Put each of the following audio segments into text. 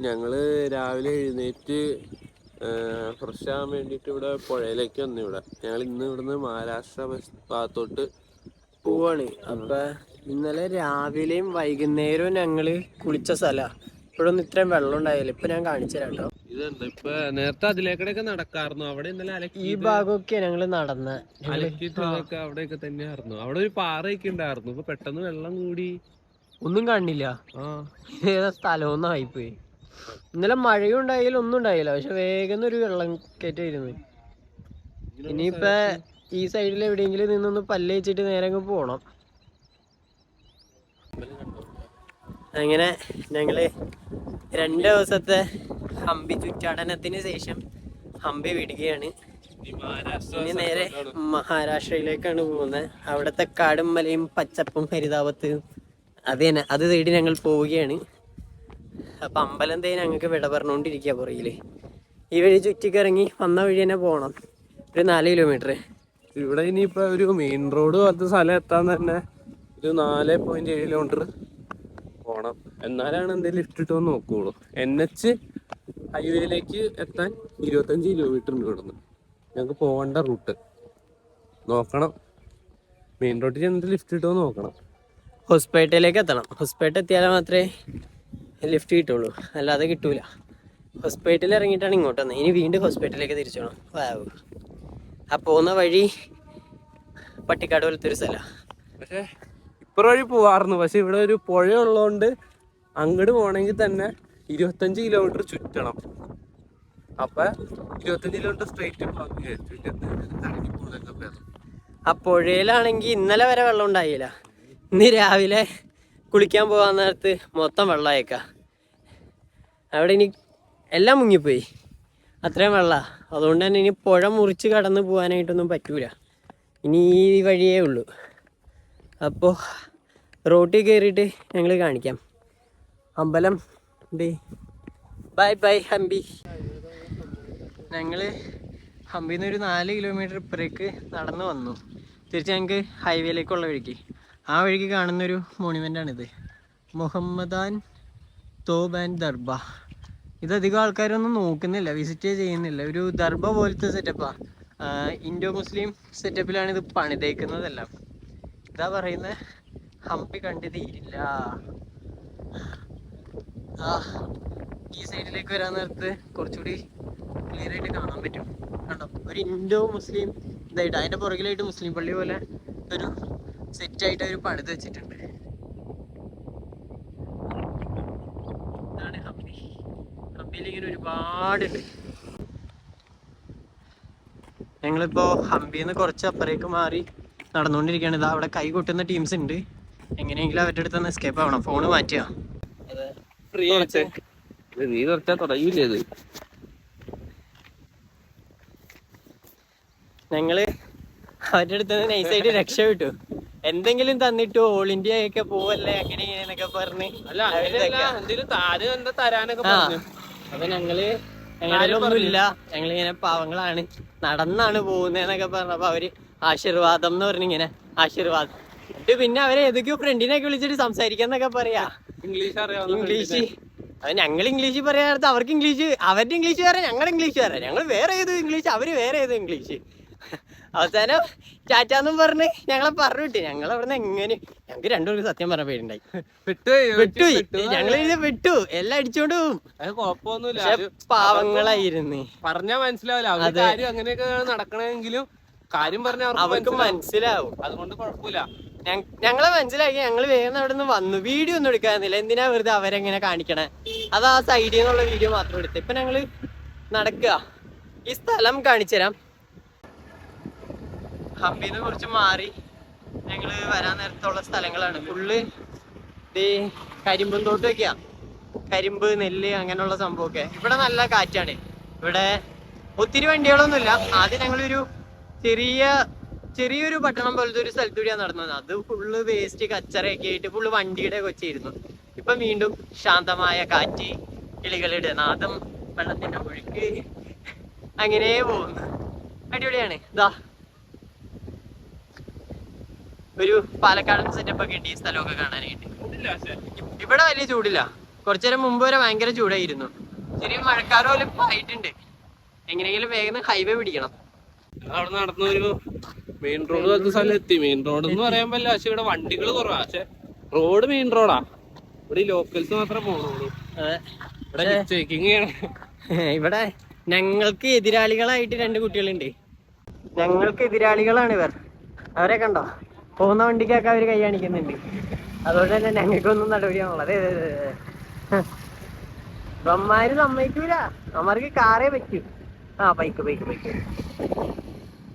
ഞങ്ങള് രാവിലെ എഴുന്നേറ്റ് ഫ്രഷ് ആകാൻ വേണ്ടിട്ട് ഇവിടെ പുഴയിലേക്ക് വന്നു. ഞങ്ങൾ ഇന്ന് ഇവിടുന്ന് മഹാരാഷ്ട്ര ഭാഗത്തോട്ട് പോവാണ്. അപ്പൊ ഇന്നലെ രാവിലെയും വൈകുന്നേരവും ഞങ്ങള് കുളിച്ച സ്ഥലാ. ഇപ്പോഴൊന്നും ഇത്രയും വെള്ളം ഉണ്ടായില്ല. ഇപ്പൊ ഞാൻ കാണിച്ചു തരാം കേട്ടോ. ഇതുണ്ട്. ഇപ്പൊ നേരത്തെ അതിലേക്കടൊക്കെ നടക്കാറുന്നു. അവിടെ ഇന്നലെ ഈ ഭാഗമൊക്കെ ഞങ്ങള് നടന്ന അലക്കിട്ടൊക്കെ അവിടെയൊക്കെ തന്നെയായിരുന്നു. അവിടെ ഒരു പാറയൊക്കെ ഉണ്ടായിരുന്നു. ഇപ്പൊ പെട്ടെന്ന് വെള്ളം കൂടി ഒന്നും കാണില്ല. ഏതാ സ്ഥലമൊന്നും ആയിപ്പോയി. ഇന്നലെ മഴയും ഉണ്ടായില്ല, ഒന്നും ഉണ്ടായില്ല. പക്ഷെ വേഗം ഒരു വെള്ളം കയറ്റായിരുന്നു. ഇനിയിപ്പ ഈ സൈഡിൽ എവിടെയെങ്കിലും നിന്നൊന്ന് പല്ല് വെച്ചിട്ട് നേരെ അങ്ങ് പോണം. അങ്ങനെ ഞങ്ങള് 2 ദിവസത്തെ ഹംപി ചുറ്റാടനത്തിന് ശേഷം ഹംപി വിടുകയാണ്. ഇനി നേരെ മഹാരാഷ്ട്രയിലേക്കാണ് പോകുന്നത്. അവിടുത്തെ കാടും മലയും പച്ചപ്പും ഹരിതാപത്തും അത് തേടി ഞങ്ങൾ പോവുകയാണ്. അപ്പൊ അമ്പലം തേ ഞങ്ങൾക്ക് വിട പറഞ്ഞുകൊണ്ടിരിക്കുക പുറകില്. ഈ വഴി ചുറ്റിക്കിറങ്ങി വന്ന വഴി തന്നെ പോകണം. ഒരു 4 കിലോമീറ്റർ. ഇവിടെ ഇനിയിപ്പോ ഒരു മെയിൻ റോഡ് പോലത്തെ സ്ഥലം എത്താൻ തന്നെ ഒരു 4.7 കിലോമീറ്റർ പോണം. എന്നാലാണ് എന്തെങ്കിലും ഇട്ടിട്ടോ നോക്കുള്ളൂ. NH ഹൈവേയിലേക്ക് എത്താൻ 25 കിലോമീറ്റർ ഉണ്ട് ഇവിടുന്ന്. ഞങ്ങൾക്ക് പോകേണ്ട റൂട്ട് നോക്കണം. മെയിൻ റോഡിൽ ചെന്നിട്ട് ലിഫ്റ്റ് കിട്ടുമോ നോക്കണം. ഹൊസ്പേട്ടയിലേക്ക് എത്തണം. ഹൊസ്പേട്ട എത്തിയാലേ മാത്രമേ ലിഫ്റ്റ് കിട്ടുള്ളൂ, അല്ലാതെ കിട്ടൂല. ഹൊസ്പേട്ടയിൽ ഇറങ്ങിയിട്ടാണ് ഇങ്ങോട്ട് വന്നത്. ഇനി വീണ്ടും ഹൊസ്പേട്ടയിലേക്ക് തിരിച്ചു പോകണം. വാവ്. ആ പോകുന്ന വഴി പട്ടിക്കാട് പോലത്തെ ഒരു സ്ഥലമാണ്. പക്ഷെ ഇപ്പുറം വഴി പോവാറുന്നു. പക്ഷെ ഇവിടെ ഒരു പുഴ ഉള്ളതുകൊണ്ട് അങ്ങോട്ട് പോകണമെങ്കിൽ തന്നെ 25 കിലോമീറ്റർ ചുറ്റണം. അപ്പൊ 25 കിലോമീറ്റർ സ്ട്രെയിറ്റ് പോകുന്നതൊക്കെ. ആ പുഴയിലാണെങ്കിൽ ഇന്നലെ വരെ വെള്ളം ഉണ്ടായില്ല. ഇന്ന് രാവിലെ കുളിക്കാൻ പോകാൻ നേരത്ത് മൊത്തം വെള്ളമായേക്കാം. അവിടെ ഇനി എല്ലാം മുങ്ങിപ്പോയി, അത്രയും വെള്ളമാണ്. അതുകൊണ്ട് തന്നെ ഇനി പുഴ മുറിച്ച് കടന്ന് പോകാനായിട്ടൊന്നും പറ്റൂല. ഇനി ഈ വഴിയേ ഉള്ളൂ. അപ്പോൾ റോട്ടിൽ കയറിയിട്ട് ഞങ്ങൾ കാണിക്കാം. അമ്പലം ബൈ ബൈ ഹംപി. ഞങ്ങൾ ഹംപിയിൽ നിന്ന് ഒരു 4 കിലോമീറ്റർ ഇപ്പുറേക്ക് നടന്നു വന്നു. തിരിച്ച് ഞങ്ങൾക്ക് ഹൈവേയിലേക്കുള്ള വഴിക്ക് ആ വഴിക്ക് കാണുന്നൊരു മോണുമെൻ്റാണിത്. മുഹമ്മദാൻ തോബ് ആൻഡ് ദർബ. ഇതധികം ആൾക്കാരൊന്നും നോക്കുന്നില്ല, വിസിറ്റ് ചെയ്യുന്നില്ല. ഒരു ദർബ പോലത്തെ സെറ്റപ്പാണ്. ഇൻഡോ മുസ്ലിം സെറ്റപ്പിലാണ് ഇത് പണിതേക്കുന്നതെല്ലാം. ഇതാ പറയുന്നത് ഹംപി കണ്ടു തീരില്ല. ഈ സൈഡിലേക്ക് വരാൻ നേരത്ത് കുറച്ചുകൂടി ക്ലിയർ ആയിട്ട് കാണാൻ പറ്റും. കണ്ടോ, ഒരു ഇൻഡോ മുസ്ലിം ഇതായിട്ട് അതിൻ്റെ പുറകിലായിട്ട് മുസ്ലിം പള്ളി പോലെ ഒരു സെറ്റായിട്ട് അവർ പണിത് വെച്ചിട്ടുണ്ട്. ഇതാണ് ഹംപി. ഹംപിയിൽ ഇങ്ങനെ ഒരുപാടുണ്ട്. ഞങ്ങളിപ്പോ ഹംപിയിൽ നിന്ന് കുറച്ച് അപ്പുറേക്ക് മാറി നടന്നുകൊണ്ടിരിക്കുകയാണ്. ഇതാ അവിടെ കൈ കൊട്ടുന്ന ടീംസ് ഉണ്ട്. എങ്ങനെയെങ്കിലും അവരുടെ അടുത്ത് നിന്ന് എസ്കേപ്പ് ആവണം. ഫോണ് മാറ്റുക. നീ കുറച്ചാ തുടങ്ങിയില്ലേ ഇത്? ഞങ്ങള് അവരുടെ അടുത്ത് നിന്ന് നൈസായിട്ട് രക്ഷപ്പെട്ടു. എന്തെങ്കിലും തന്നിട്ട് ഓൾ ഇന്ത്യ ഒക്കെ പോവല്ലേ അങ്ങനെ ഇങ്ങനെയൊക്കെ പറഞ്ഞ്. അപ്പൊ ഞങ്ങള് ഒന്നുമില്ല, ഞങ്ങളിങ്ങനെ പാവങ്ങളാണ്, നടന്നാണ് പോകുന്നതെന്നൊക്കെ പറഞ്ഞപ്പോ അവര് ആശീർവാദം എന്ന് പറഞ്ഞിങ്ങനെ ആശീർവാദം. പിന്നെ അവരെ ഏതൊക്കെയോ ഫ്രണ്ടിനെയൊക്കെ വിളിച്ചിട്ട് സംസാരിക്കാന്നൊക്കെ പറയാ. ഇംഗ്ലീഷ്. അത് ഞങ്ങൾ ഇംഗ്ലീഷ് പറയാത്ത അവർക്ക് ഇംഗ്ലീഷ്, അവരുടെ ഇംഗ്ലീഷ് വേറെ, ഞങ്ങളുടെ ഇംഗ്ലീഷ് വേറെ. ഞങ്ങൾ വേറെ ഏത് ഇംഗ്ലീഷ്, അവര് വേറെ ഏത് ഇംഗ്ലീഷ്. അവസാനം ചാറ്റാന്നും പറഞ്ഞ് ഞങ്ങളെ പറഞ്ഞു വിട്ടു. ഞങ്ങൾ അവിടെ നിന്ന് എങ്ങനെ ഞങ്ങൾക്ക് 2 പേർക്ക് സത്യം പറഞ്ഞ പേരുണ്ടായി. വിട്ടുപോയി. ഞങ്ങൾ വിട്ടു, എല്ലാം അടിച്ചോണ്ട് പോവും. പാവങ്ങളായിരുന്നു. പറഞ്ഞാ മനസ്സിലാവില്ല അങ്ങനെയൊക്കെ നടക്കണമെങ്കിലും കാര്യം പറഞ്ഞ അവർക്ക് മനസ്സിലാവും. അതുകൊണ്ട് കുഴപ്പമില്ല. ഞങ്ങളെ മനസ്സിലാക്കി. ഞങ്ങൾ വേഗം അവിടെ നിന്ന് വന്നു. വീഡിയോ ഒന്നും എടുക്കാന്നില്ല. എന്തിനാ വെറുതെ അവരെങ്ങനെ കാണിക്കണേ? അത് ആ സൈഡിൽ നിന്നുള്ള വീഡിയോ മാത്രം എടുത്ത്. ഇപ്പൊ ഞങ്ങള് നടക്കുക. ഈ സ്ഥലം കാണിച്ചുതരാം. ഹംപിന്ന് കുറച്ച് മാറി ഞങ്ങള് വരാൻ നേരത്തുള്ള സ്ഥലങ്ങളാണ്. ഫുള്ള് കരിമ്പും തോട്ടമൊക്കെയാ. കരിമ്പ്, നെല്ല്, അങ്ങനെയുള്ള സംഭവമൊക്കെ. ഇവിടെ നല്ല കാറ്റാണ്. ഇവിടെ ഒത്തിരി വണ്ടികളൊന്നുമില്ല. ആദ്യം ഞങ്ങളൊരു ചെറിയൊരു പട്ടണം പോലത്തെ ഒരു സ്ഥലത്തൂടെയാണ് നടന്നത്. അത് ഫുള്ള് വേസ്റ്റ് കച്ചറയൊക്കെ ആയിട്ട് ഫുള്ള് വണ്ടിയുടെ കൊച്ചായിരുന്നു. ഇപ്പൊ വീണ്ടും ശാന്തമായ കാറ്റ്, കിളികളുടെ നാദം, വെള്ളത്തിന്റെ ഒഴുക്ക്, അങ്ങനെ പോകുന്നു. അടിപൊളിയാണ്. ഇതാ ഒരു പാലക്കാടൻ സെറ്റപ്പ് ഒക്കെ ഉണ്ട് ഈ സ്ഥലമൊക്കെ കാണാനായിട്ട്. ഇവിടെ വലിയ ചൂടില്ല, കുറച്ചേരം മുമ്പ് വരെ ഭയങ്കര ചൂടായിരുന്നു. ശരി മഴക്കാലം പോലെ ഇപ്പൊ ആയിട്ടുണ്ട്. എങ്ങനെയെങ്കിലും വേഗം ഹൈവേ പിടിക്കണം. അവിടെ നടന്നൊരു മെയിൻ റോഡ് പോലത്തെ സ്ഥലം എത്തി. മെയിൻ റോഡ് എന്ന് പറയാൻ പറ്റില്ല, പക്ഷെ ഇവിടെ വണ്ടികൾ കുറവാ. പക്ഷെ റോഡ് മെയിൻ റോഡാ. ഇവിടെ ലോക്കൽസ് മാത്രമേ പോണുള്ളൂ. ഇവിടെ ചെക്കിങ് ചെയ്യണം. ഇവിടെ ഞങ്ങൾക്ക് എതിരാളികളായിട്ട് 2 കുട്ടികളുണ്ട്. ഞങ്ങൾക്ക് എതിരാളികളാണ് ഇവർ. അവരെ കണ്ടോ? പോകുന്ന വണ്ടിക്കൊക്കെ അവര് കൈ കാണിക്കുന്നുണ്ട്. അതുകൊണ്ട് തന്നെ ഞങ്ങൾക്കൊന്നും നടപടിയാണുള്ളത്. അമ്മമാര് സമ്മതിക്കൂല. അമ്മമാർക്ക് കാറേ പറ്റൂ. ബൈക്ക്.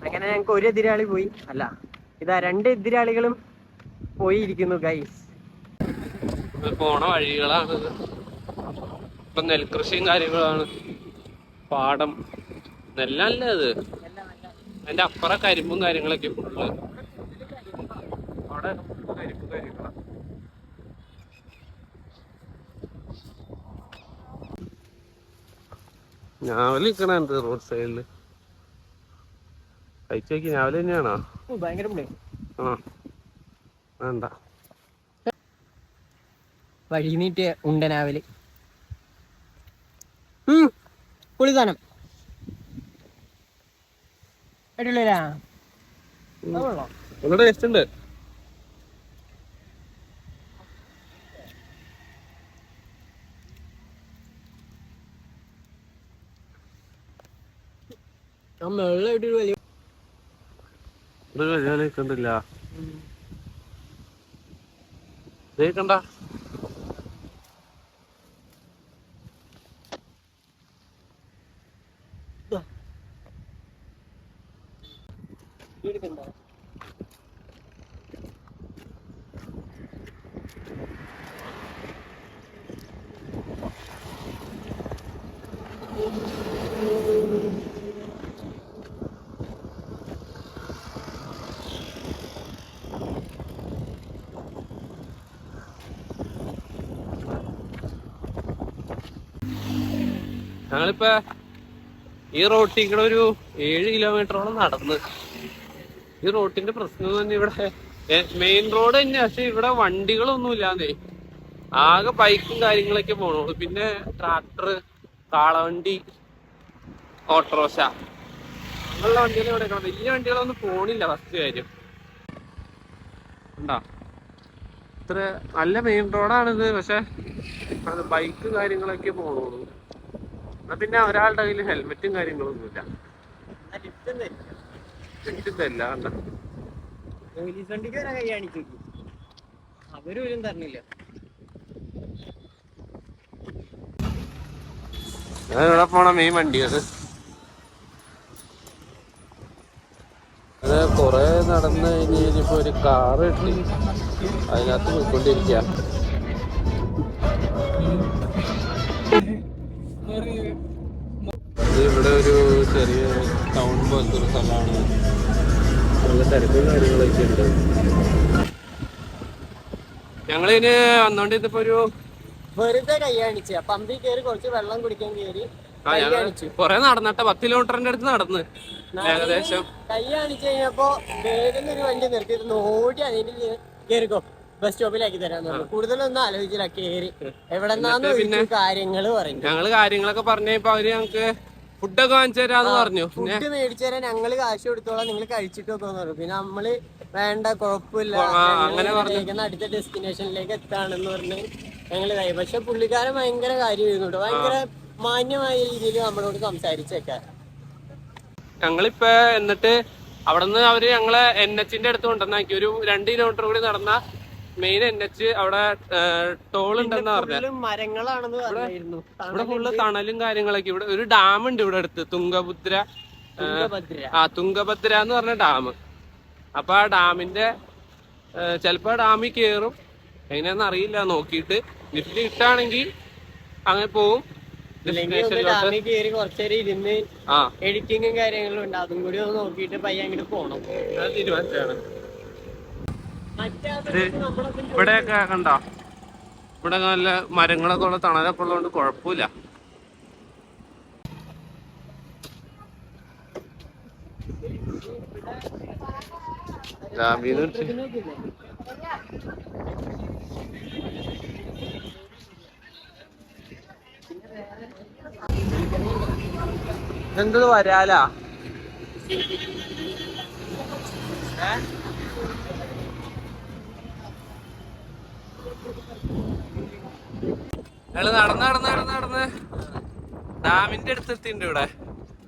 അങ്ങനെ ഞങ്ങക്ക് ഒരു എതിരാളി പോയി. അല്ല, ഇതാ 2 എതിരാളികളും പോയിരിക്കുന്നു ഗൈസ്. പോണ വഴികളാണ്. ഇപ്പൊ നെൽകൃഷിയും കാര്യങ്ങളാണ്. പാടം നെല്ലല്ലേ അത്. അതിന്റെ അപ്പുറം കരിമ്പും കാര്യങ്ങളൊക്കെ ഫുള്ള്. അവിടെ കരിമ്പും കാര്യങ്ങളാണ്. ഞാവല് നിക്കണുണ്ട് റോഡ് സൈഡില്. കഴിച്ചു നോക്കി. ഞാവല് തന്നെയാണോ? ഭയങ്കര ആ വേണ്ട. വഴി നീട്ടിയ ഉണ്ടനാവല് പുളിതാനം അടിപൊളിയാ. നല്ല ടേസ്റ്റ് ഉണ്ട്. കണ്ടില്ല കണ്ട. ഞങ്ങളിപ്പോ ഈ റോട്ടിൽ കൂടെ ഒരു 7 കിലോമീറ്ററോളം നടന്ന്. ഈ റോട്ടിന്റെ പ്രശ്നം തന്നെ ഇവിടെ മെയിൻ റോഡ് തന്നെ, പക്ഷെ ഇവിടെ വണ്ടികളൊന്നും ഇല്ലാന്നേ. ആകെ ബൈക്കും കാര്യങ്ങളൊക്കെ പോണുള്ളൂ. പിന്നെ ട്രാക്ടർ, കാളവണ്ടി, ഓട്ടോറിക്ഷ അങ്ങനെയുള്ള വണ്ടികൾ ഇവിടെ കാണും. വലിയ വണ്ടികളൊന്നും പോണില്ല. ഫസ്റ്റ് കാര്യം ഉണ്ടാ. ഇത്ര നല്ല മെയിൻ റോഡാണിത്, പക്ഷെ അത് ബൈക്ക് കാര്യങ്ങളൊക്കെ പോണുള്ളൂ. പിന്നെ ഒരാളുടെ കയ്യിൽ ഹെൽമെറ്റും കാര്യങ്ങളൊന്നുമില്ല. അവരും തരണില്ല. ഇവിടെ പോണ മെയിൻ വണ്ടി അത്. കൊറേ നടന്നു കഴിഞ്ഞപ്പോ ഒരു കാറ് കിട്ടി. അതിനകത്ത് പോയിക്കൊണ്ടിരിക്കുക. ഇവിടെ ഒരു ചെറിയ ടൗൺ പോലത്തെ ഒരു സ്ഥലമാണ്. നല്ല തിരക്കും കാര്യങ്ങളൊക്കെ ഉണ്ട്. ഞങ്ങളിതിന് വന്നോണ്ടിരുന്നപ്പോ ഒരു വെറുതെ കൈ കാണിച്ച പമ്പിൽ കയറി കുറച്ച് വെള്ളം കുടിക്കാൻ കയറി കൊറേ നടന്നട്ടെ. 10 കിലോമീറ്ററിന്റെ അടുത്ത് നടന്ന് ഏകദേശം. കൈ കാണിച്ചു കഴിഞ്ഞപ്പോ വേഗം ഒരു വണ്ടി നിർത്തിയിരുന്നു. ഓടി അതിന് കയറിക്കോ, ബസ് സ്റ്റോപ്പിലാക്കി തരാന്ന് പറഞ്ഞു. കൂടുതലൊന്നും ആലോചിച്ചില്ല, കേറി എവിടെന്നാന്ന് കാര്യങ്ങള് പറഞ്ഞു. ഞങ്ങള് കാര്യങ്ങളൊക്കെ പറഞ്ഞപ്പോ അവര് ഞങ്ങക്ക് ഫുഡൊക്കെ വാങ്ങിച്ചു തരാന്ന് പറഞ്ഞു. ഫുഡ് മേടിച്ചു തരാൻ ഞങ്ങള് കാശ് കൊടുത്തോളാം, നിങ്ങൾ കഴിച്ചിട്ടൊക്കെ പറഞ്ഞു. പിന്നെ നമ്മള് വേണ്ട കുഴപ്പമില്ല, അടുത്ത ഡെസ്റ്റിനേഷനിലേക്ക് എത്താണെന്ന് പറഞ്ഞ് ഞങ്ങള് ഇതായി. പക്ഷെ പുള്ളിക്കാരൻ ഭയങ്കര കാര്യമായിരുന്നു, ഭയങ്കര മാന്യമായ രീതിയിൽ നമ്മളോട് സംസാരിച്ചേക്കാൻ. ഞങ്ങളിപ്പോ എന്നിട്ട് അവിടെ നിന്ന് അവര് ഞങ്ങളെ NH-ന്റെ അടുത്ത് കൊണ്ടുവന്നാക്കി. ഒരു 2 കിലോമീറ്റർ കൂടി നടന്ന മെയിൻ NH അവിടെ ടോൾ ഉണ്ടെന്ന് പറഞ്ഞു. മരങ്ങളാണെന്ന് പറഞ്ഞിരുന്നു. ഇവിടെ ഫുള്ള് തണലും കാര്യങ്ങളൊക്കെ. ഇവിടെ ഒരു ഡാം ഉണ്ട് ഇവിടെ അടുത്ത്, തുംഗഭദ്ര എന്ന് പറഞ്ഞ ഡാം. അപ്പൊ ആ ഡാമിന്റെ ചിലപ്പോ ഡാമിൽ കേറും, എങ്ങനെയാന്ന് അറിയില്ല. നോക്കിയിട്ട് ലിഫ്റ്റ് കിട്ടാണെങ്കിൽ അങ്ങനെ പോവും. കുറച്ചേരം ഇരുന്ന് എഡിറ്റിങ്ങും കാര്യങ്ങളും ഉണ്ട്, അതും കൂടി ഒന്ന് നോക്കിയിട്ട് പയ്യ അങ്ങോട്ട് പോണം. തീരുമാനിച്ചാണ്. ഇവിടെയൊക്കെ കണ്ടോ, ഇവിടെ നല്ല മരങ്ങളൊക്കെ ഉള്ള തണലൊക്കെ ഉള്ളതുകൊണ്ട് കുഴപ്പമില്ല. എന്തത് വരാലാ? ഞങ്ങള് നടന്ന് ഡാമിന്റെ അടുത്തെത്തിണ്ട്. ഇവിടെ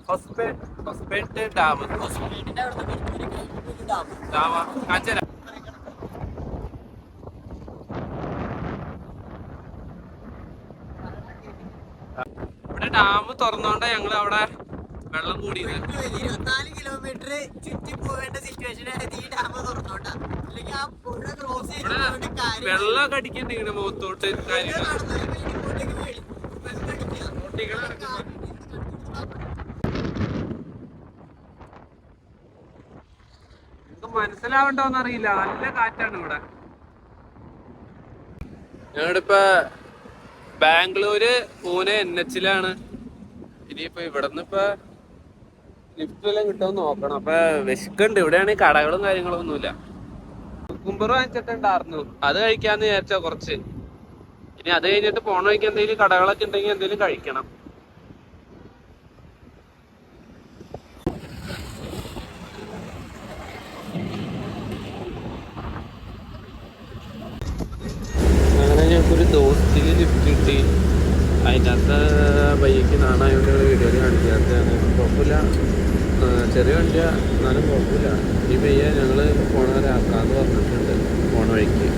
ഹൊസ്പേട്ട് ഡാം. കാഞ്ചന ഇവിടെ ഡാം തുറന്നോണ്ടാ ഞങ്ങള് അവിടെ വെള്ളം കൂടിയത്. 24 കിലോമീറ്റർ ചുറ്റി പോവേണ്ട സിറ്റുവേഷൻ ഈ ഡാം തുറന്നോണ്ടാ. അല്ലെങ്കിൽ ആ പുഴ ക്രോസ് ചെയ്ത് വെള്ളമൊക്കെ അടിക്കണ്ട് ഇങ്ങനെ മുഖത്തോട്ട്. മനസ്സിലാവണ്ടോന്ന് അറിയില്ല, നല്ല കാറ്റാണ് ഇവിടെ. ഞങ്ങളിപ്പോ ബാംഗ്ലൂര് പൂനെ NH-ലാണ്. ഇനിയിപ്പോ ഇവിടുന്ന് ഇപ്പൊ ലിഫ്റ്റ് എല്ലാം കിട്ടുമെന്ന് നോക്കണം. അപ്പൊ വിശക്കുണ്ട്. ഇവിടെയാണെങ്കിൽ കടകളും കാര്യങ്ങളും ഒന്നുമില്ല. കുക്കുംബർ വാങ്ങിച്ചിട്ടുണ്ടായിരുന്നു, അത് കഴിക്കാന്ന് വിചാരിച്ചോ കുറച്ച്. ഇനി അത് കഴിഞ്ഞിട്ട് പോണ വഴിക്ക് എന്തെങ്കിലും കടകളൊക്കെ ഉണ്ടെങ്കിൽ എന്തെങ്കിലും കഴിക്കണം. അങ്ങനെ ഞങ്ങൾക്കൊരു ദോസ്തിക്ക് ലിഫ്റ്റ് കിട്ടി. അതിനകത്ത് ബൈക്ക് നാണായോണ്ടുള്ള വീഡിയോയിൽ കാണിക്കാത്തതാണ്. കുഴപ്പമില്ല, ചെറിയ വണ്ടിയാ, എന്നാലും കുഴപ്പമില്ല. ഈ പയ്യ ഞങ്ങൾ പോണവരെ ആക്കാന്ന് പറഞ്ഞിട്ടുണ്ട്. പോണ വഴിക്ക്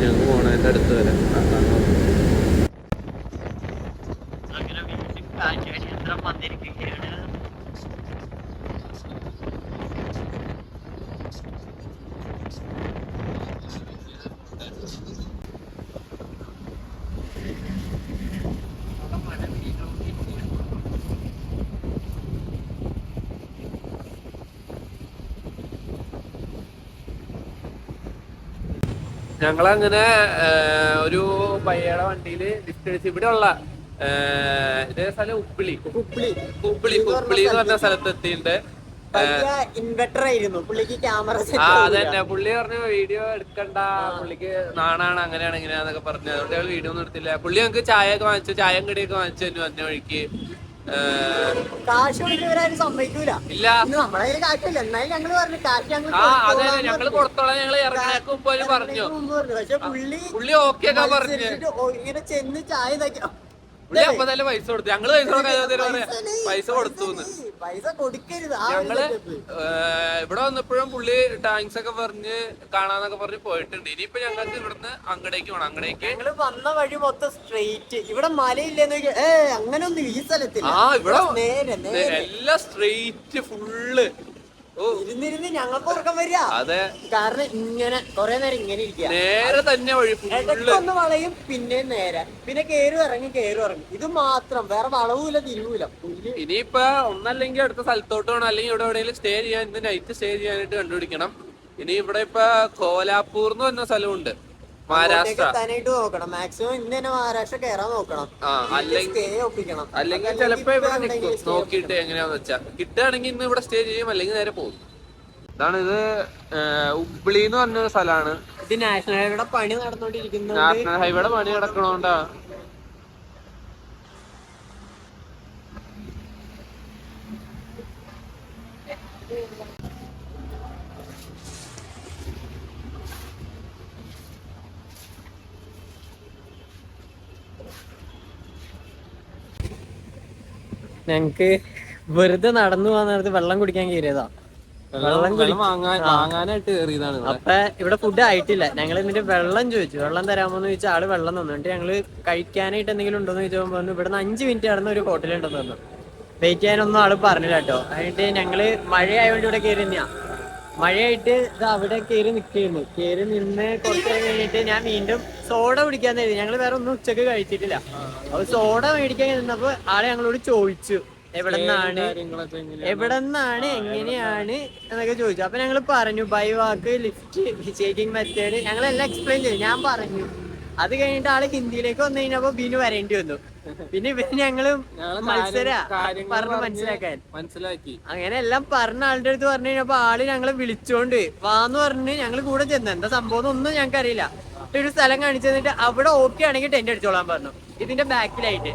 ഞങ്ങൾ പോണതിൻ്റെ അടുത്ത് വരെ ആക്കാന്ന് പറഞ്ഞു. ഞങ്ങളങ്ങനെ ഒരു പയ്യയുടെ വണ്ടിയില് ലിഫ്റ്റ് അടിച്ച് ഇവിടെ ഉള്ള ഇതേ സ്ഥലം ഉപ്പിളി എന്ന് പറഞ്ഞ സ്ഥലത്ത് എത്തിയിട്ടുണ്ട്. ഇൻവെർട്ടർ ആയിരുന്നു പുള്ളിക്ക്, ക്യാമറ. അതന്നെ, പുള്ളി പറഞ്ഞു വീഡിയോ എടുക്കണ്ട, പുള്ളിക്ക് നാണാണ്, അങ്ങനെയാണ് ഇങ്ങനെയാന്നൊക്കെ പറഞ്ഞു. അതുകൊണ്ട് ഞങ്ങൾ വീഡിയോ ഒന്നും എടുത്തില്ല. പുള്ളി ഞങ്ങൾക്ക് ചായയൊക്കെ വാങ്ങിച്ചു, ചായയും കടിയൊക്കെ വാങ്ങിച്ചു തന്നെ വന്ന വഴിക്ക്. കാശ് കൊടുക്കുന്നവരാരും സമ്മതിക്കൂല. ഇല്ല, നമ്മളെ കയ്യിൽ കാശില്ല, എന്നാലും ഞങ്ങള് പറഞ്ഞു കാശ് അതെ ഞങ്ങള് കൊടുത്തോളാം, ഞങ്ങള് ഇറങ്ങാനൊക്കെ മുമ്പ് പറഞ്ഞു. പക്ഷെ പുള്ളി ഓക്കെ ഒക്കെ പറഞ്ഞു. ഇങ്ങനെ ചെന്ന് ചായ ഇതാക്കിയോ. പുള്ളി അപ്പൊ തന്നെ പൈസ കൊടുത്തു. ഞങ്ങള് പൈസ കൊടുത്തു. പൈസ കൊടുക്കരുത്. ഞങ്ങള് ഇവിടെ വന്നപ്പോഴും പുള്ളി ടാങ്ക്സ് ഒക്കെ പറഞ്ഞ് കാണാന്നൊക്കെ പറഞ്ഞ് പോയിട്ടുണ്ട്. ഇനിയിപ്പോ ഞങ്ങൾക്ക് ഇവിടുന്ന് അങ്ങടേക്ക് പോകണം. അങ്ങടേക്ക് ഞങ്ങള് വന്ന വഴി മൊത്തം സ്ട്രെയിറ്റ്. ഇവിടെ മലയില്ലെന്ന് അങ്ങനൊന്നും ഈ സ്ഥലത്തില്ല. ഇവിടെ എല്ലാം സ്ട്രെയിറ്റ് ഫുള്ള്. ഇരുന്നിരുന്ന് ഞങ്ങൾക്ക് ഉറക്കം വരിക. അതെ, കാരണം ഇങ്ങനെ കൊറേ നേരം ഇങ്ങനെ ഇരിക്കുക. നേരെ തന്നെ വഴി ഒന്ന് വളയും പിന്നെ നേരെ, പിന്നെ കേറി ഇറങ്ങി. ഇത് മാത്രം, വേറെ വളവൂല തിരിവൂല. ഇനിയിപ്പോ ഒന്നല്ലെങ്കിൽ അടുത്ത സ്ഥലത്തോട്ട് വേണം, അല്ലെങ്കിൽ ഇവിടെ എവിടെയെങ്കിലും സ്റ്റേ ചെയ്യാൻ, ഇന്ന് നൈറ്റ് സ്റ്റേ ചെയ്യാനായിട്ട് കണ്ടുപിടിക്കണം. ഇനി ഇവിടെ ഇപ്പൊ കോലാപ്പൂർ എന്ന് പറഞ്ഞ സ്ഥലമുണ്ട്, മഹാരാഷ്ട്ര. നോക്കണം മാക്സിമം ഇന്ന് തന്നെ മഹാരാഷ്ട്ര കയറാൻ നോക്കണം. അല്ലെങ്കിൽ ചിലപ്പോ ഇവിടെ നിൽക്കും, നോക്കിയിട്ട് എങ്ങനെയാന്ന് വെച്ചാ. കിട്ടുകയാണെങ്കിൽ ഇന്ന് ഇവിടെ സ്റ്റേ ചെയ്യും, അല്ലെങ്കിൽ നേരെ പോകും. ഇതാണ് ഇത് ഉബ്ബിളി എന്ന് പറഞ്ഞ സ്ഥലമാണ്. ഇത് നാഷണൽ ഹൈവേയുടെ പണി നടന്നുകൊണ്ടിരിക്കുന്നത്. നാഷണൽ ഹൈവേയുടെ പണി നടക്കണോണ്ടാ. ഞങ്ങക്ക് വെറുതെ നടന്നു പോകാൻ നേരത്ത് വെള്ളം കുടിക്കാൻ കയറിയതാ. വാങ്ങാനായിട്ട് കയറിയതാണ്. അപ്പൊ ഇവിടെ ഫുഡ് ആയിട്ടില്ല. ഞങ്ങൾ എന്നിട്ട് വെള്ളം ചോദിച്ചു, വെള്ളം തരാമോന്ന് ചോദിച്ചാൽ ആള് വെള്ളം തന്നു. എന്നിട്ട് ഞങ്ങള് കഴിക്കാനായിട്ട് എന്തെങ്കിലും ഉണ്ടോന്ന് ചോദിച്ചപ്പോൾ പറഞ്ഞു ഇവിടുന്ന് 5 മിനിറ്റ് നടന്ന ഒരു ഹോട്ടലുണ്ടെന്ന് പറഞ്ഞു. വെയിറ്റ് ചെയ്യാനൊന്നും ആള് പറഞ്ഞില്ല കേട്ടോ. എന്നിട്ട് ഞങ്ങള് മഴയായതുകൊണ്ട് ഇവിടെ കയറി തന്നെയാ. മഴയായിട്ട് ഇത് അവിടെ കയറി നിൽക്കുന്നു. കയറി നിന്ന് കുറച്ച് കഴിഞ്ഞിട്ട് ഞാൻ വീണ്ടും സോഡ കുടിക്കാന്ന് കരുതി. ഞങ്ങള് വേറെ ഒന്നും ഉച്ചക്ക് കഴിച്ചിട്ടില്ല. അപ്പൊ സോഡ മേടിക്കാൻ നിന്നപ്പോ ആളെ ഞങ്ങളോട് ചോദിച്ചു എവിടെന്നാണ് എങ്ങനെയാണ് എന്നൊക്കെ ചോദിച്ചു. അപ്പൊ ഞങ്ങൾ പറഞ്ഞു ബൈ വാക്ക്, ലിഫ്റ്റ്, ഹിച്ചേക്കിംഗ് മെത്തേഡ് ഞങ്ങളെല്ലാം എക്സ്പ്ലെയിൻ ചെയ്തു. ഞാൻ പറഞ്ഞു. അത് കഴിഞ്ഞിട്ട് ആള് ഹിന്ദിയിലേക്ക് വന്നു കഴിഞ്ഞപ്പോ ബിനു വരേണ്ടി വന്നു. പിന്നെ ഞങ്ങള് പറഞ്ഞ് മനസ്സിലാക്കി. അങ്ങനെ എല്ലാം പറഞ്ഞ ആളുടെ അടുത്ത് പറഞ്ഞു കഴിഞ്ഞപ്പോ ആള് ഞങ്ങളെ വിളിച്ചോണ്ട് വാന്ന് പറഞ്ഞ് ഞങ്ങള് കൂടെ ചെന്നു. എന്താ സംഭവം ഒന്നും ഞങ്ങൾക്ക് അറിയില്ല. ഒരു സ്ഥലം കാണിച്ചു തന്നിട്ട് അവിടെ ഓക്കെ ആണെങ്കിൽ ടെന്റ് അടിച്ചോളാൻ പറഞ്ഞു. ഇതിന്റെ ബാക്കിലായിട്ട്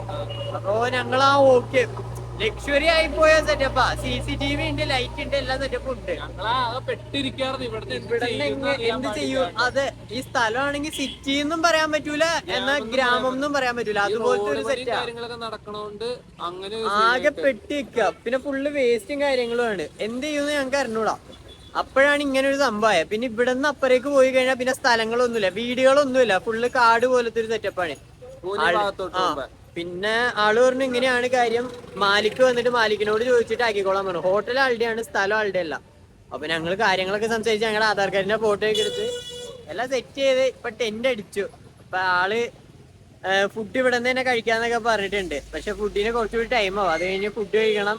അപ്പൊ ഞങ്ങളാ ഓക്കെ ലക്ഷറി ആയി പോയ സെറ്റപ്പാ. CCTV ഉണ്ട്, ലൈറ്റ് ഉണ്ട്, എല്ലാ സെറ്റപ്പും ഉണ്ട്. ഇവിടെ എന്ത് ചെയ്യും? അതെ, ഈ സ്ഥലമാണെങ്കിൽ സിറ്റി എന്നും പറയാൻ പറ്റൂല, എന്നാൽ ഗ്രാമം എന്നും പറയാൻ പറ്റൂല, അതുപോലത്തെ ഒരു സെറ്റാ. ആകെ പെട്ടി വെക്കുക. പിന്നെ ഫുള്ള് വേസ്റ്റും കാര്യങ്ങളും ആണ്. എന്ത് ചെയ്യുമെന്ന് ഞങ്ങൾക്ക് അറിഞ്ഞൂടാ. അപ്പോഴാണ് ഇങ്ങനെ ഒരു സംഭവം. പിന്നെ ഇവിടെ നിന്ന് അപ്പുറേക്ക് പോയി കഴിഞ്ഞാൽ പിന്നെ സ്ഥലങ്ങളൊന്നുമില്ല, വീടുകളൊന്നുമില്ല, ഫുള്ള് കാട് പോലത്തെ ഒരു സെറ്റപ്പാണ്. പിന്നെ ആള് പറഞ്ഞു ഇങ്ങനെയാണ് കാര്യം, മാലിക്ക് വന്നിട്ട് മാലിക്കിനോട് ചോദിച്ചിട്ട് ആക്കിക്കോളാൻ പറഞ്ഞു. ഹോട്ടൽ ആളുടെയാണ്, സ്ഥലം ആളുടെ അല്ല. അപ്പൊ ഞങ്ങള് കാര്യങ്ങളൊക്കെ സംസാരിച്ച് ഞങ്ങളുടെ ആധാർ കാർഡിന്റെ ഫോട്ടോ ഒക്കെ എടുത്ത് എല്ലാം സെറ്റ് ചെയ്ത് ഇപ്പൊ ടെന്റ് അടിച്ചു. അപ്പൊ ആള് ഫുഡ് ഇവിടെ നിന്ന് തന്നെ കഴിക്കാന്നൊക്കെ പറഞ്ഞിട്ടുണ്ട്. പക്ഷെ ഫുഡിന് കുറച്ചുകൂടി ടൈം ആവും. അത് കഴിഞ്ഞ് ഫുഡ് കഴിക്കണം.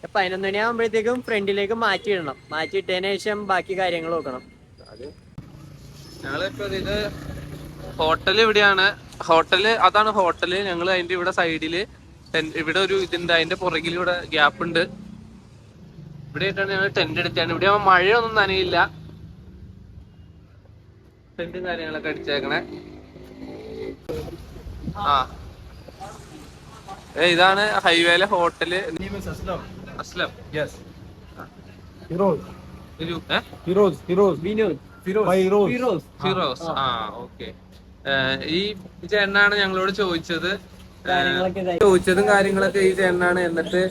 11 മണിയാകുമ്പോഴത്തേക്കും ഫ്രണ്ടിലേക്ക് മാറ്റിയിടണം. മാറ്റിയിട്ടതിന് ശേഷം ബാക്കി കാര്യങ്ങൾ നോക്കണം. ഞങ്ങളിപ്പോ ഇത് ഹോട്ടൽ ഇവിടെയാണ്. അതാണ് ഹോട്ടല്. ഞങ്ങൾ അതിന്റെ ഇവിടെ സൈഡില് ഇവിടെ ഒരു ഇതുണ്ട്, അതിന്റെ പുറകിൽ ഇവിടെ ഗ്യാപ്പ് ഉണ്ട്. ഇവിടെ ആയിട്ടാണ് ഞങ്ങൾ ടെന്റ് അടിച്ചാണ്. ഇവിടെ മഴയൊന്നും നനയില്ല. ടെന്റും കാര്യങ്ങളൊക്കെ അടിച്ചേക്കണേ. ഇതാണ് ഹൈവേയിലെ hotel. Aslam. Yes. Firoz. Okay. ഈ ചേട്ടനാണ് ഞങ്ങളോട് ചോദിച്ചതും കാര്യങ്ങളൊക്കെ ഈ ചേട്ടനാണ്. എന്നിട്ട്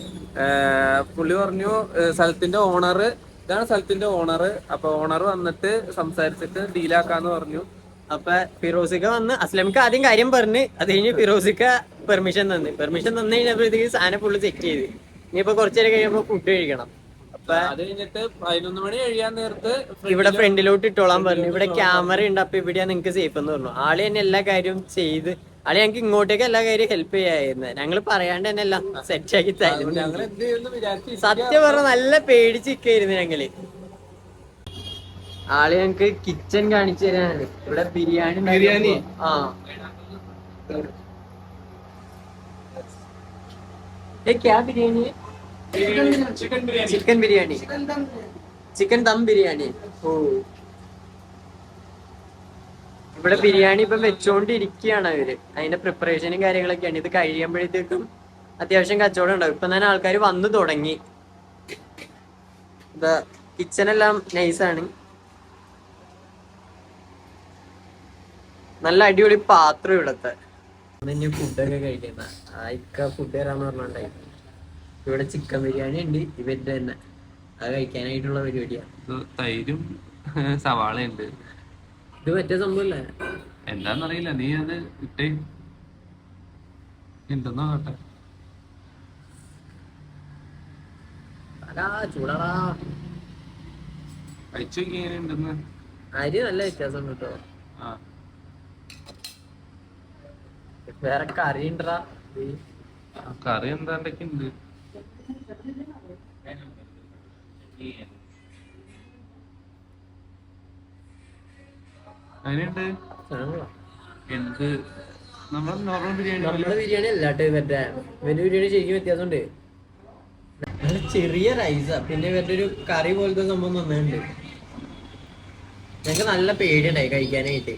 പുള്ളി പറഞ്ഞു സ്ഥലത്തിന്റെ ഓണർ ഇതാണ്, സ്ഥലത്തിന്റെ ഓണർ. അപ്പൊ ഓണർ വന്നിട്ട് സംസാരിച്ചിട്ട് ഡീലാക്കാന്ന് പറഞ്ഞു. അപ്പൊ ഫിറോസിക്ക വന്ന് അസ്ലമിക്ക് ആദ്യം കാര്യം പറഞ്ഞ്, അത് കഴിഞ്ഞ് ഫിറോസിക്ക പെർമിഷൻ തന്നു കഴിഞ്ഞപ്പോഴത്തേക്ക് സാധനം ഫുള്ള് സെറ്റ് ചെയ്ത്. ഇനിയിപ്പോ കുറച്ചേരം കഴിയുമ്പോ ഫുഡ് കഴിക്കണം. അപ്പൊ അത് കഴിഞ്ഞിട്ട് 11 മണി കഴിയാൻ നേരത്ത് ഇവിടെ ഫ്രണ്ടിലോട്ട് ഇട്ടോളാൻ പറഞ്ഞു. ഇവിടെ ക്യാമറ ഉണ്ട്, അപ്പൊ ഇവിടെയാ നിങ്ങക്ക് സേഫ് എന്ന് പറഞ്ഞു. ആള് തന്നെ എല്ലാ കാര്യവും ചെയ്ത്, ആള് ഞങ്ങക്ക് ഇങ്ങോട്ടേക്ക് എല്ലാ കാര്യം ഹെൽപ്പ് ചെയ്യായിരുന്നു. ഞങ്ങള് പറയാണ്ട് തന്നെ എല്ലാം സെറ്റ് ആക്കി തരുന്നു. സത്യം പറഞ്ഞ നല്ല പേടിച്ചിരിക്കായിരുന്നു ഞങ്ങള്. ആള് ഞങ്ങക്ക് കിച്ചൺ കാണിച്ചു തരാനാണ്. ഇവിടെ ബിരിയാണി. ക്യാ ബിരിയാണി? Chicken biryani, chicken dum biryani. ഓ, ഇവിടെ ബിരിയാണി ഇപ്പം വെച്ചോണ്ടിരിക്കുകയാണ് അവര്. അതിന്റെ പ്രിപ്പറേഷനും കാര്യങ്ങളൊക്കെയാണ്. ഇത് കഴിയുമ്പോഴത്തേക്കും അത്യാവശ്യം കച്ചവടം ഉണ്ടാവും. ഇപ്പൊ തന്നെ ആൾക്കാർ വന്നു തുടങ്ങി. കിച്ചണെല്ലാം നൈസാണ്. നല്ല അടിപൊളി പാത്രം ഇവിടത്തെ. ഇനി ഫുഡൊക്കെ കഴിക്കുന്ന ഫുഡ് തരാന്ന് പറഞ്ഞോണ്ടായി. ഇവിടെ ചിക്കൻ ബിരിയാണി ഉണ്ട് ഇവരുടെ തന്നെ. അത് കഴിക്കാനായിട്ടുള്ള പരിപാടിയാണ്. തൈരും സവാളയുണ്ട്. ഇത് മറ്റേ സംഭവല്ലേ, എന്താന്നറിയില്ല. നീ അത് ഇട്ടേ എന്തെന്നോ കേട്ടെ. ചൂടാടാ, കഴിച്ചു നോക്കിയെങ്ങനെയുണ്ടെന്ന്. അരി നല്ല വ്യത്യാസം കേട്ടോ. വേറെ കറി ഉണ്ടടാ. കറി എന്താണ്ടൊക്കെ ഉണ്ട്. അതിനുണ്ട് എന്ത് നമ്മുടെ നോർമൽ ബിരിയാണി. നമ്മുടെ ബിരിയാണി അല്ലാട്ടെ ഇവരുടെ ബിരിയാണി ശരിക്കും വ്യത്യാസമുണ്ട്. നല്ല ചെറിയ റൈസാ. പിന്നെ ഇവരുടെ ഒരു കറി പോലത്തെ സംഭവം നന്നുണ്ട്. ഞങ്ങക്ക് നല്ല പേടിയുണ്ടായി കഴിക്കാനായിട്ട്,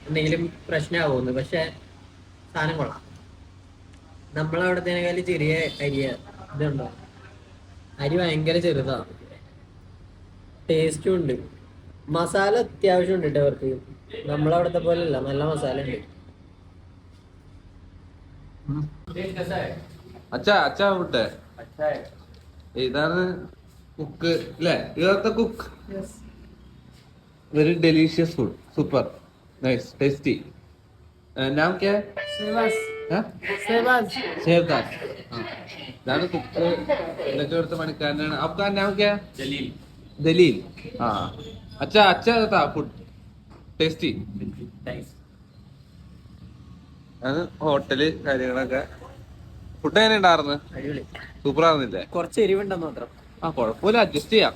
എന്തെങ്കിലും പ്രശ്നമാവുമെന്ന്. പക്ഷെ സാധനം കൊള്ളാം. നമ്മളവിടത്തേക്കാളും ചെറിയ അരിയ. ഇതുണ്ടോ, അരി ഭയങ്കര ചെറുതാ. ടേസ്റ്റും ഉണ്ട്. മസാല അത്യാവശ്യം ഉണ്ട് കേട്ടോ അവർക്ക്. നമ്മളവിടത്തെ പോലെ അല്ല, നല്ല മസാല ഉണ്ട്. അച്ഛാ വിട്ടെ. ഇതാണ് കുക്ക് അല്ലേ? ഇതാ cook. Very delicious food. Super nice tasty. नाम क्या है? सेवदास. इതാണ് കുക്ക്. ഇതൊക്കെ ഇവിടുത്തെ പണിക്കാരനാണ്. आपका नाम क्या है? दलील. अच्छा था फूड टेस्टी. അത് ഹോട്ടല് കാര്യങ്ങളൊക്കെ. ഫുഡ് എങ്ങനെ ഉണ്ടായിരുന്നു? സൂപ്പർ ആയിരുന്നില്ലേ? കുറച്ച് എരിവുണ്ടെന്ന് മാത്രം. കുഴപ്പമില്ല, അഡ്ജസ്റ്റ് ചെയ്യാം.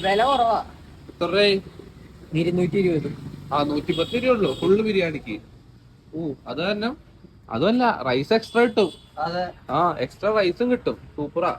വില കുറവാ. എത്ര രൂപയായി? 220. 110 രൂപ ഉള്ളൂ ഫുള്ള് ബിരിയാണിക്ക്. അത് തന്നെ. അതുമല്ല, റൈസ് എക്സ്ട്രാ കിട്ടും. എക്സ്ട്രാ റൈസും കിട്ടും. സൂപ്പറാ.